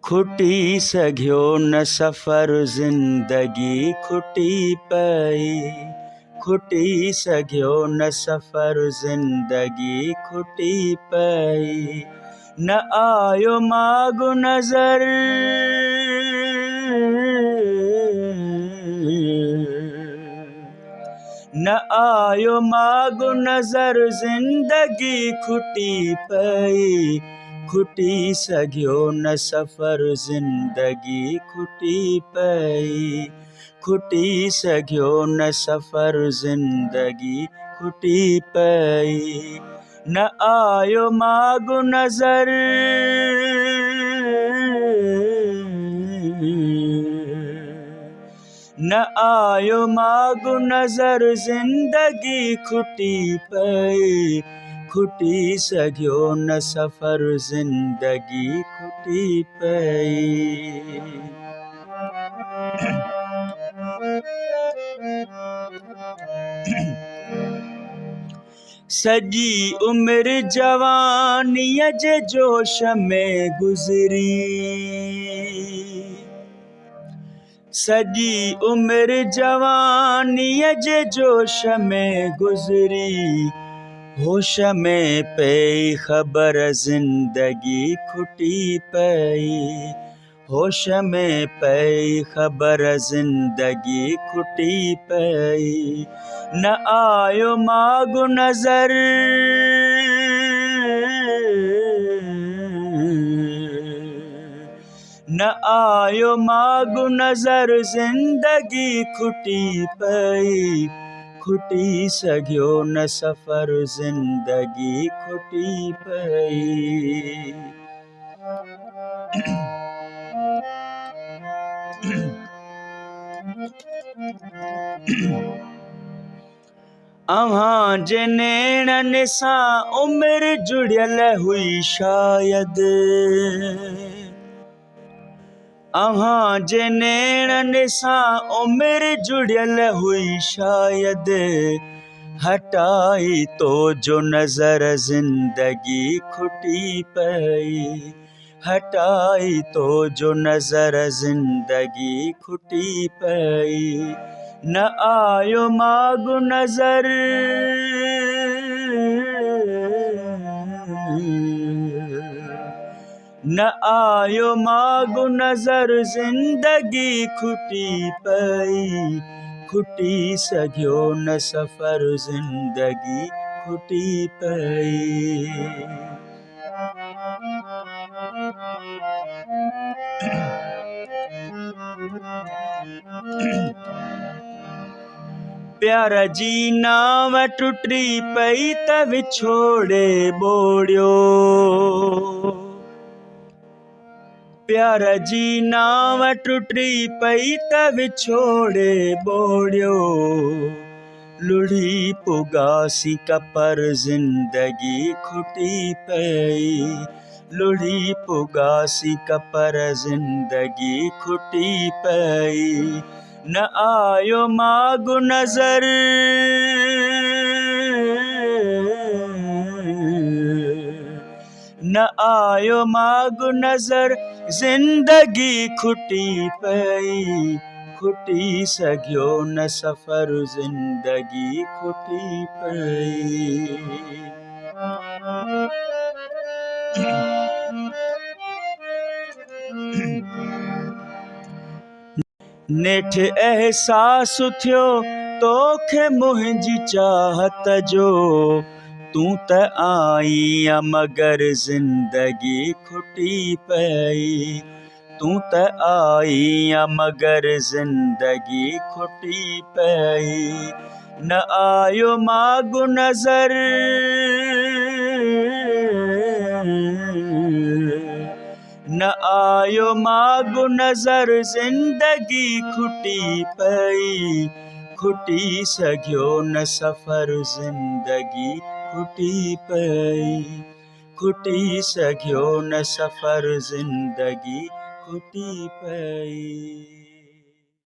खुटी सघियो न सफ़र ज़िंदगी खुटी पई। खुटी सघियो न सफ़र ज़िंदगी खुटी पई। न आयो मागो नज़र न आयो मागो नज़र ज़िंदगी खुटी पई। खुटी सघियो न सफ़र ज़िंदगी खुटी पई। खुटी सघियो न सफ़र ज़िंदगी खुटी पई। न आयो मागो नज़र न आयो मागो नज़र ज़िंदगी खुटी पई। खुटी सघियो न सफ़र ज़िंदगी खुटी पई। सॼी उम्र जवानीअ जे जोश में गुज़री। सॼी उम्र जवानीअ जे जोश में गुज़री। होश में पई ख़बर ज़िंदगी खुटी पई। होश में पई ख़बर ज़िंदगी खुटी पई। न आयो मागो नज़र न आयो मागो नज़र ज़िंदगी खुटी पई। खुटी सघियो न सफ़र ज़िंदगी खुटी पई। अव्हां जे नेणनि सां उम्र जुड़ियल हुई शायद। अव्हां जे नेणनि सां उम्र जुड़ियल हुई शायद। हटाई तो जो नज़र ज़िंदगी खुटी पई। हटाई तो जो नज़र ज़िंदगी खुटी पई। न आयो मागो नज़र न आयो मागो नज़र ज़िंदगी खुटी पई। खुटी सघियो न सफ़र ज़िंदगी खुटी पई। प्यार जी नाव टुटी पई त विछोड़े ॿोड़ियो। प्यार जी नाव टुटी पई त विछोड़े ॿोड़ियो। लुढ़ी पुगासी कपर ज़िंदगी खुटी पई। लुढ़ी पुगासी कपर ज़िंदगी खुटी पई। न आयो मागो नज़र न आयो मागो नज़र ज़िंदगी खुटी पई। खुटी सघियो न सफ़र ज़िंदगी खुटी पई। नेठ एहसास थियो तोखे मुंहिंजी चाहत जो। तूं त आई मगर ज़िंदगी खुटी पई। तूं त आई मगर ज़िंदगी खुटी पई। न आयो मागो नज़र न आयो मागो नज़र ज़िंदगी खुटी पई। खुटी सघियो न सफ़र ज़िंदगी खुटी पई। खुटी सघियो न सफ़र ज़िंदगी खुटी पई।